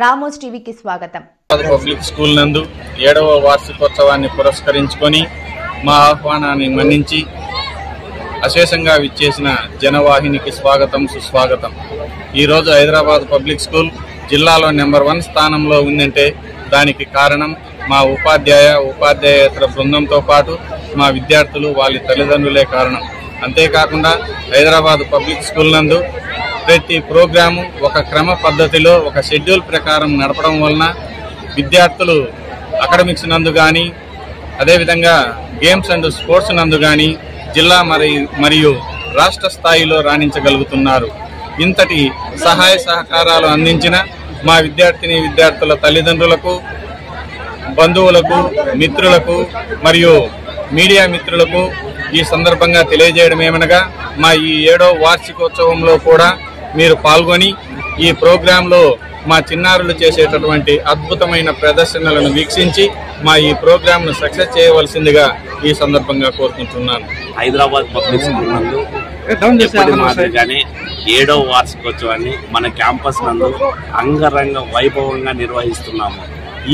Ramos టీవీకి స్వాగతం. Public school నందు 7వ వార్షికోత్సవాన్ని పురస్కరించుకొని మా ఆహ్వానాన్ని మన్నించి అశేషంగా విచ్చేసిన జనవాహినికి స్వాగతం, సుస్వాగతం. ఈరోజు హైదరాబాద్ పబ్లిక్ స్కూల్ జిల్లాలో నెంబర్ 1 స్థానంలో ఉందంటే దానికి కారణం మా ఉపాధ్యాయేతర బృందంతో పాటు మా విద్యార్థులు, వాళ్ళ తల్లిదండ్రులే కారణం. అంతేకాకుండా హైదరాబాద్ పబ్లిక్ స్కూల్ నందు ప్రతి ప్రోగ్రాము ఒక క్రమ పద్ధతిలో ఒక షెడ్యూల్ ప్రకారం నడపడం వలన విద్యార్థులు అకాడమిక్స్ నందు కానీ, అదేవిధంగా గేమ్స్ అండ్ స్పోర్ట్స్ నందు కానీ జిల్లా మరియు రాష్ట్ర స్థాయిలో రాణించగలుగుతున్నారు. ఇంతటి సహాయ సహకారాలు అందించిన మా విద్యార్థుల తల్లిదండ్రులకు, బంధువులకు, మిత్రులకు మరియు మీడియా మిత్రులకు ఈ సందర్భంగా తెలియజేయడం ఏమనగా, మా ఈ 7వ వార్షికోత్సవంలో కూడా మీరు పాల్గొని ఈ ప్రోగ్రాంలో మా చిన్నారులు చేసేటటువంటి అద్భుతమైన ప్రదర్శనలను వీక్షించి మా ఈ ప్రోగ్రాంను సక్సెస్ చేయవలసిందిగా ఈ సందర్భంగా కోరుకుంటున్నాను. హైదరాబాద్ పబ్లిక్ స్కూల్ నందు ఎప్పటి మాదిరిగానే 7వ వార్షికోత్సవాన్ని మన క్యాంపస్ నందు అంగరంగ వైభవంగా నిర్వహిస్తున్నాము.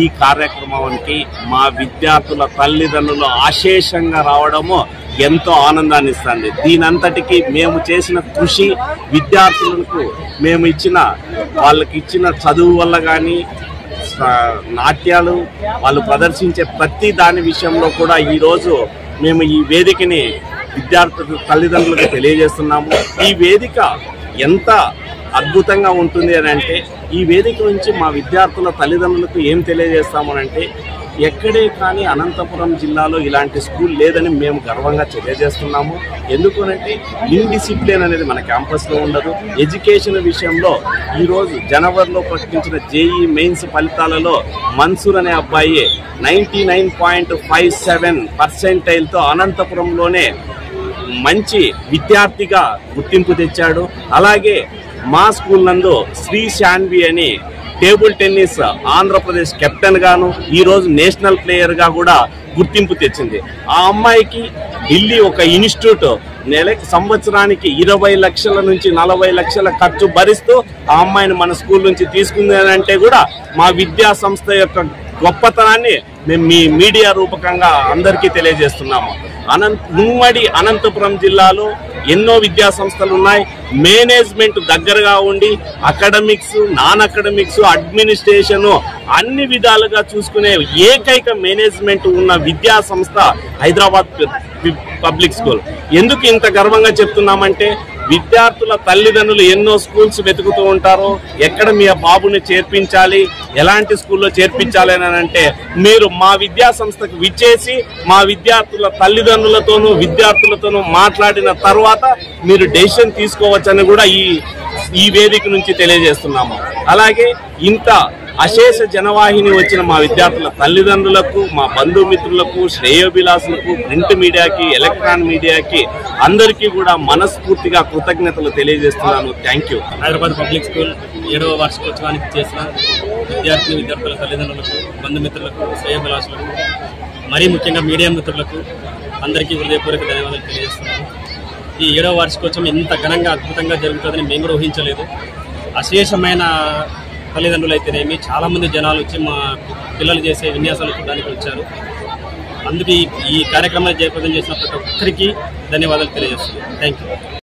ఈ కార్యక్రమానికి మా విద్యార్థుల తల్లిదండ్రులు అశేషంగా రావడము ఎంతో ఆనందాన్ని ఇస్తుంది. దీనంతటికీ మేము చేసిన కృషి, విద్యార్థులకు మేము వాళ్ళకి ఇచ్చిన చదువు వల్ల కానీ, నాట్యాలు వాళ్ళు ప్రదర్శించే ప్రతి దాని విషయంలో కూడా ఈరోజు మేము ఈ వేదికని విద్యార్థుల తల్లిదండ్రులకు తెలియజేస్తున్నాము. ఈ వేదిక ఎంత అద్భుతంగా ఉంటుంది అని అంటే, ఈ వేదిక నుంచి మా విద్యార్థుల తల్లిదండ్రులకు ఏం తెలియజేస్తామనంటే, ఎక్కడే కానీ అనంతపురం జిల్లాలో ఇలాంటి స్కూల్ లేదని మేము గర్వంగా తెలియజేస్తున్నాము. ఎందుకనంటే ఇన్డిసిప్లిన్ అనేది మన క్యాంపస్లో ఉండదు. ఎడ్యుకేషన్ విషయంలో ఈరోజు జనవరిలో ప్రకటించిన జేఈ మెయిన్స్ ఫలితాలలో మన్సూర్ అనే అబ్బాయి 99.57% అనంతపురంలోనే మంచి విద్యార్థిగా గుర్తింపు తెచ్చాడు. అలాగే మా స్కూల్ నందు శ్రీ శాన్వి అని టేబుల్ టెన్నిస్ ఆంధ్రప్రదేశ్ కెప్టెన్ గాను, ఈరోజు నేషనల్ ప్లేయర్ గా కూడా గుర్తింపు తెచ్చింది. ఆ అమ్మాయికి ఢిల్లీ ఒక ఇన్స్టిట్యూట్ సంవత్సరానికి 20 లక్షల నుంచి 40 లక్షల ఖర్చు భరిస్తూ ఆ అమ్మాయిని మన స్కూల్ నుంచి తీసుకుంది అంటే కూడా మా విద్యా సంస్థ యొక్క గొప్పతనాన్ని మేము మీ మీడియా రూపకంగా అందరికీ తెలియజేస్తున్నాము. ఉమ్మడి అనంతపురం జిల్లాలో ఎన్నో విద్యా సంస్థలు ఉన్నాయి. మేనేజ్మెంట్ దగ్గరగా ఉండి అకాడమిక్స్, నాన్ అకాడమిక్స్, అడ్మినిస్ట్రేషన్ అన్ని విధాలుగా చూసుకునే ఏకైక మేనేజ్మెంట్ ఉన్న విద్యా సంస్థ హైదరాబాద్ పబ్లిక్ స్కూల్. ఎందుకు ఇంత గర్వంగా చెప్తున్నామంటే, విద్యార్థుల తల్లిదండ్రులు ఎన్నో స్కూల్స్ వెతుకుతూ ఉంటారు. ఎక్కడ మీ బాబుని చేర్పించాలి, ఎలాంటి స్కూల్లో చేర్పించాలి అని అంటే, మీరు మా విద్యా సంస్థకు విచ్చేసి మా విద్యార్థుల తల్లిదండ్రులతోనూ విద్యార్థులతోనూ మాట్లాడిన తర్వాత మీరు డెసిషన్ తీసుకోవచ్చని కూడా ఈ వేదిక నుంచి తెలియజేస్తున్నాము. అలాగే ఇంత అశేష జనవాహిని వచ్చిన మా విద్యార్థుల తల్లిదండ్రులకు, మా బంధుమిత్రులకు, శ్రేయోభిలాసులకు, ప్రింట్ మీడియాకి, ఎలక్ట్రానిక్ మీడియాకి అందరికీ కూడా మనస్ఫూర్తిగా కృతజ్ఞతలు తెలియజేస్తున్నాను. Thank you. Hyderabad public school 7వ వార్షికోత్సవానికి చేసిన విద్యార్థుల తల్లిదండ్రులకు, బంధుమిత్రులకు, శ్రేయోభిలాసులకు, మరీ ముఖ్యంగా మీడియా మిత్రులకు అందరికీ హృదయపూర్వక ధన్యవాదాలు తెలియజేస్తున్నాను. ఈ 7వ వార్షికోత్సవం ఇంత ఘనంగా అద్భుతంగా జరుగుతుందని మేము కూడా ఊహించలేదు. అశేషమైన తల్లిదండ్రులు అయితేనేమి చాలామంది జనాలు వచ్చి మా పిల్లలు చేసే విన్యాసాలు చూడడానికి వచ్చారు. అందుకే ఈ కార్యక్రమాన్ని జయప్రదం చేసిన ప్రతి ఒక్కరికి ధన్యవాదాలు తెలియజేస్తున్నాను. Thank you.